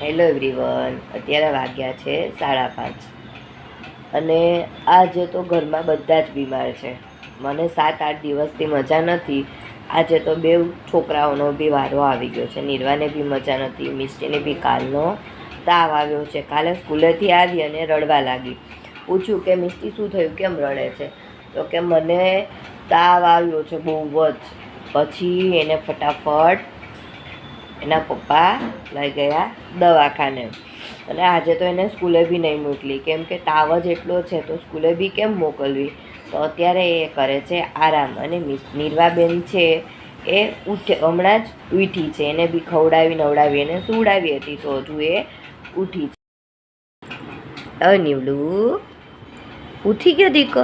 Hello everyone, અત્યારે વાગ્યા છે 5:30 અને આજે તો ઘરમાં બધા જ બીમાર છે. મને 7-8 દિવસથી મજા નથી. આજે તો બે છોકરાઓનો બી વારો આવી ગયો છે. નિર્વાને બી મજા નથી, મિષ્ટીને બી કાલનો તાવ આવ્યો છે. કાલે સ્કૂલેથી આવી અને રડવા લાગી. પૂછ્યું કે મિષ્ટી શું થયું, કેમ રડે છે? તો કે મને તાવ આવ્યો છે બહુ જ. પછી એને ફટાફટ એના પપ્પા લઈ ગયા દવાખાને. અને આજે તો એને સ્કૂલે બી નહીં મોકલી, કેમ કે તાવ જ એટલો છે તો સ્કૂલે બી કેમ મોકલવી. તો અત્યારે એ કરે છે આરામ. અને નિર્વાબેન છે એ હમણાં જ ઉઠી છે. એને બી ખવડાવી નવડાવી એને સુવડાવી હતી, તો હજુ એ ઉઠી છે. નીવડું ઉઠી ગયો દીકો?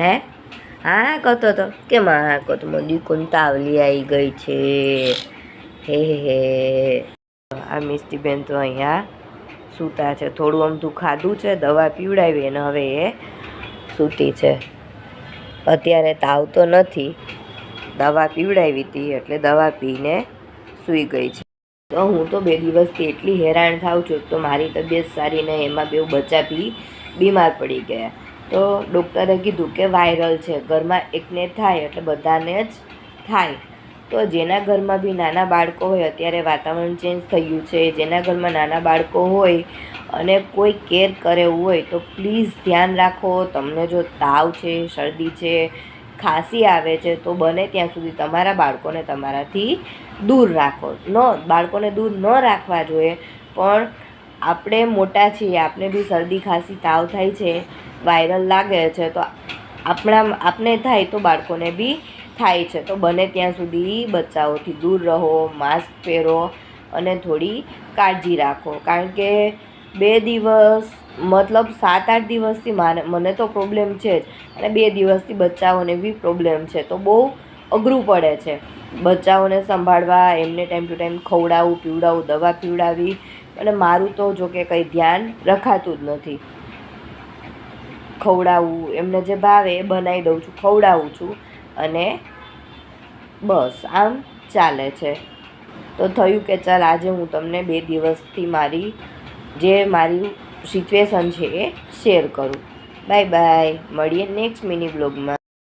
હે હા કહતો હતો કેમ હા કહતો દીકોને તાવલી આવી ગઈ છે. હે હે આ મિષ્ટીબેન તો અહીંયા સૂતા છે. થોડું અમથું ખાધું છે, દવા પીવડાવી અને હવે એ સૂતી છે. અત્યારે તાવ તો નથી, દવા પીવડાવી હતી એટલે દવા પીને સૂઈ ગઈ છે. તો હું તો 2 દિવસથી એટલી હેરાન થાઉં છું. તો મારી તબિયત સારી ને એમાં બે બચ્ચા બી બીમાર પડી ગયા. તો ડૉક્ટરે કીધું કે વાયરલ છે, ઘરમાં એકને થાય એટલે બધાને જ થાય. તો જેના ઘરમાં બી નાના બાળકો હોય, અત્યારે વાતાવરણ ચેન્જ થયું છે, જેના ઘરમાં નાના બાળકો હોય અને કોઈ કેર કરે એવું હોય તો પ્લીઝ ધ્યાન રાખો. તમને જો તાવ છે, શરદી છે, ખાંસી આવે છે તો બને ત્યાં સુધી તમારા બાળકોને તમારાથી દૂર રાખો. બાળકોને દૂર ન રાખવા જોઈએ, પણ આપણે મોટા છીએ, આપણે બી શરદી ખાંસી તાવ થાય છે, વાયરલ લાગે છે તો આપણે થાય તો બાળકોને બી થાય છે. તો બને ત્યાં સુધી બચ્ચાઓથી દૂર રહો, માસ્ક પહેરો અને થોડી કાળજી રાખો. કારણ કે 2 દિવસ મતલબ 7-8 દિવસથી મને તો પ્રોબ્લેમ છે જ, અને 2 દિવસથી બચ્ચાઓને બી પ્રોબ્લેમ છે. તો બહુ અઘરું પડે છે બચ્ચાઓને સંભાળવા, એમને ટાઈમ ટુ ટાઈમ ખવડાવવું પીવડાવવું, દવા પીવડાવી. અને મારું તો જો કે કંઈ ધ્યાન રખાતું જ નથી. ખવડાવવું, એમને જે ભાવે એ બનાવી દઉં છું, ખવડાવું છું અને બસ આમ ચાલે છે. તો થયું કે ચાલ આજે હું તમને 2 દિવસથી મારી સિચ્યુએશન છે એ શેર કરું. બાય બાય, મળીએ નેક્સ્ટ મિની બ્લોગમાં.